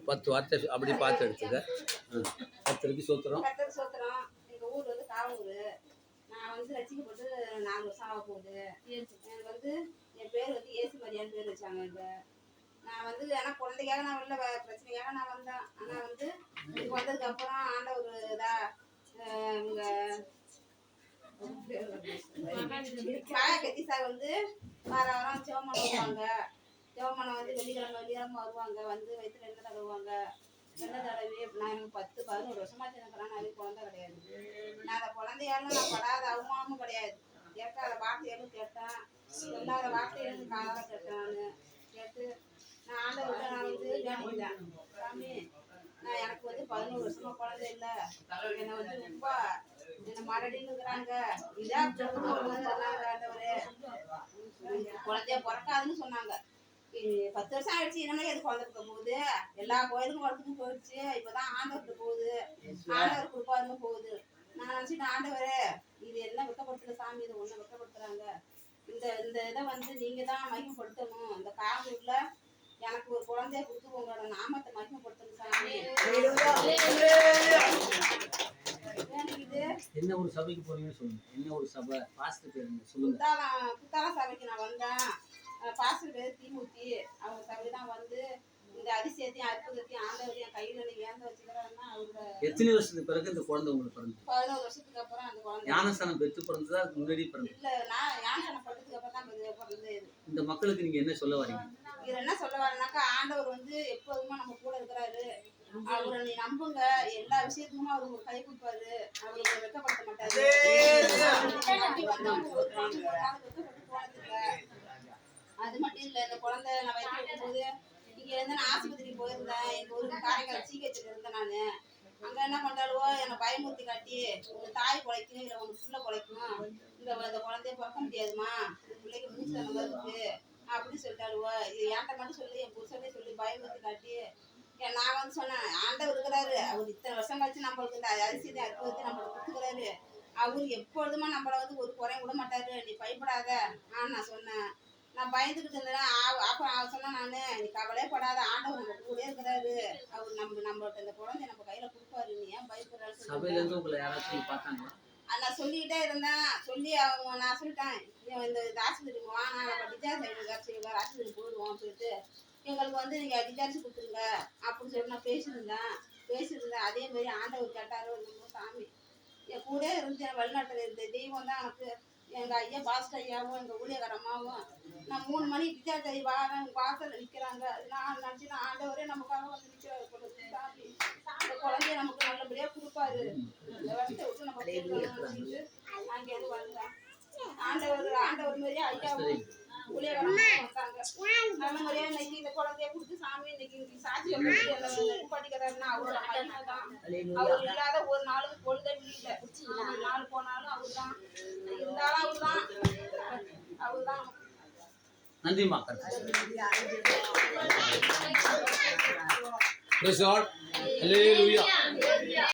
10 வார்த்தை அப்படி பார்த்து எடுத்துக்க. கர்த்தருக்கு ஸ்தோத்திரம். கர்த்தருக்கு ஸ்தோத்திரம். எங்க ஊர் வந்து காவூர். நான் வந்து ரட்சிக்கப்பட்டு 4 வருஷம் ஆக போகுது. எனக்கு வந்து என் பேர் வந்து ஏசு மரியான்னு பேர் வச்சாங்க. நான் வந்து ஏன்னா குழந்தைக்காக நான் வரல, பிரச்சனைக்காக நான் வந்தேன். ஆனால் வந்து இதுக்கு வந்ததுக்கு அப்புறம் ஆண்டவர் இவங்க கத்திசா வந்து வாரம் சிவமனம் வருவாங்க. சிவமனம் வந்து வெள்ளிக்கிழமை வருவாங்க. வந்து வயிற்றுல எண்ணெய் தடவுவாங்க. எண்ணெய் தடவி நான் எனக்கு 10-11 வருஷமாச்சு எனக்கு நான் குழந்தை கிடையாது. நான் அந்த குழந்தையாலும் நான் படாத அவமானமும் கிடையாது. கேட்காத வார்த்தையாலும் கேட்டேன், சொல்லாத வார்த்தையாலும் காதால கேட்டேன். நான் கேட்டு நான் ஆண்டவர்கிட்ட நான் வந்து வேண்டிக்கிட்டேன், சாமி நான் எனக்கு வந்து 11 வருஷமா குழந்தை இல்லை, என்னை வந்து ரொம்ப என்னை மறடின்னுங்கிறாங்க. இதா ஆண்டவரே குழந்தைய பிறக்காதுன்னு சொன்னாங்க. 10 வருஷம் ஆயிடுச்சு. என்னன்னா எது குழந்தை கொடுக்க போகுது? எல்லா கோயிலுக்கும் வளர்த்துக்கும் போயிடுச்சு. இப்பதான் ஆண்டவர்கிட்ட போகுது, ஆண்டவர் கொடுப்பாருன்னு போகுது. நான் நினைச்சிட்டேன், ஆண்டவரே இது எல்லாம் வெக்கப்படுத்துற சாமி, இதை ஒண்ணு வெக்கப்படுத்துறாங்க. இந்த இதை வந்து நீங்க தான் மகிமைப்படுத்தணும். இந்த காவூர்ல எனக்கு ஒரு குழந்தைய கொடுத்து உங்களோட நாமத்தை மகிமைப்படுத்தணும் சாமி. என்ன ஒரு சபைக்கு போறீங்கன்னு சொல்லுங்க. என்ன ஒரு சபை, பாஸ்டர் பேர் சொல்லுங்க. புத்தால சபைக்கு நான் வந்தேன். பாஸ்டர் பேர் தீமூர்த்தி. அவங்க சபை தான் வந்து இந்த அதிசயத்தையும் அற்புதத்தையும் ஆண்டவரையும் கையில ஏந்த வச்சுக்கிறாருன்னா அவங்க. எத்தனை வருஷத்துக்கு பிறகு இந்த குழந்தை உங்களுக்கு பிறந்தது? 11 வருஷத்துக்கு அப்புறம் அந்த குழந்தை. ஞானஸ்தானம் பெற்று பிறந்ததா முன்னாடி பிறந்தது? இல்ல, நான் ஞானஸ்தானம் பட்டதுக்கு அப்புறம் தான் பிறந்தது. இந்த மக்களுக்கு நீங்க என்ன சொல்ல வரீங்க? இது என்ன சொல்ல வரேன்னாக்கா, ஆண்டவர் வந்து எப்போதுமே நம்ம கூட இருக்கிறாரு. அவரை நீ நம்புங்க, எல்லா விஷயத்துக்குமே அவர் உங்களுக்கு கை கொடுப்பாரு. அவர் உங்களை வெட்கப்படுத்த மாட்டாரு. அது மட்டும் இல்ல, இந்த குழந்தை நான் வயிற்று வைக்கும் போது இங்க இருந்து நான் ஆஸ்பத்திரிக்கு போயிருந்தேன். எங்க ஊருக்கு காரைக்கால் ஜிஹெச்ல இருந்தேன். நானு அங்க என்ன பண்றாளுவோ என்னை பயமுறுத்தி காட்டி, உங்க தாய் குலைக்கும் இல்லை உங்க பிள்ளை குலைக்கும், இந்த குழந்தைய பிறக்க முடியாதுமா, இந்த பிள்ளைக்கு மூச்சு அந்த மாதிரி இருக்கு அப்படின்னு சொல்லிட்டாளுவோ. இது என்கிட்ட மட்டும் சொல்லி என் புருஷனே சொல்லி பயமுறுத்தி காட்டி நான் வந்து சொன்னேன், ஆண்டவர் இருக்கிறாரு, அவர் இத்தனை வருஷம் கழிச்சு நம்மளுக்கு இந்த அரிசி அற்புதத்தை நம்மளுக்கு கொடுத்துக்கிறாரு. அவர் எப்பொழுதுமா நம்மளை வந்து ஒரு குறையும் விட மாட்டாரு, நீ பயப்படாத நான் சொன்னேன். நான் பயந்துக்கிட்டு இருந்தேன். அப்போ சொன்னேன், நான் நீ கவலைப்படாத, ஆண்டவர் நம்ம கூட இருக்கிறாரு, அவர் நம்மள்ட்ட இந்த குழந்தைய நம்ம கையில கொடுப்பாரு, நீ ஏன் பயப்படுறாரு. நான் சொல்லிக்கிட்டே இருந்தேன். சொல்லி நான் சொல்லிட்டேன், இந்த ஆஸ்பத்திரிக்கு வாங்க, நம்ம டிசார்ஜ் ஆஸ்பத்திரி போயிடுவோம் அப்படின்ட்டு எங்களுக்கு வந்து நீங்க டிசார்ஜ் கொடுத்துருங்க அப்படின்னு சொல்லி நான் பேசியிருந்தேன். அதே மாதிரி ஆண்டவர் கேட்டாரு, சாமி என் கூட இருந்து என் வெளிநாட்டில் இருந்த தெய்வம் தான் எனக்கு. எங்க ஐயா பாஸ்டர் ஐயாவும் எங்க ஊழியக்காரம்மாவும் நான் 3 மணி டிசார்ஜ் ஆகி வாரேன், வாசல்ல நிற்கிறாங்க. நான் நினச்சினா ஆண்டவரே நமக்காக வந்து நிற்கிறாரு. சாமி இந்த குழந்தைய நமக்கு நல்லபடியா கொடுப்பாரு, இந்த வருஷத்தை விட்டு நம்ம கேட்கணும்னு அங்கே எது வந்தேன். ஆண்டவர் மாதிரியே ஐயாவும் ஊழியக்காரம்மாவும் வந்தாங்க. நல்ல முறையா இன்னைக்கு இந்த குழந்தைய கொடுத்து சாமி இன்னைக்கு சாட்சியம் படிக்கிறாருன்னா அவரோட மகிமை தான். அவர் இல்லாத ஒரு நாளுக்கு பொழுதே இல்லை. 4 நாள் போனாலும் அவர் தான், இருந்தாலும் அவர் தான். நன்றிமா.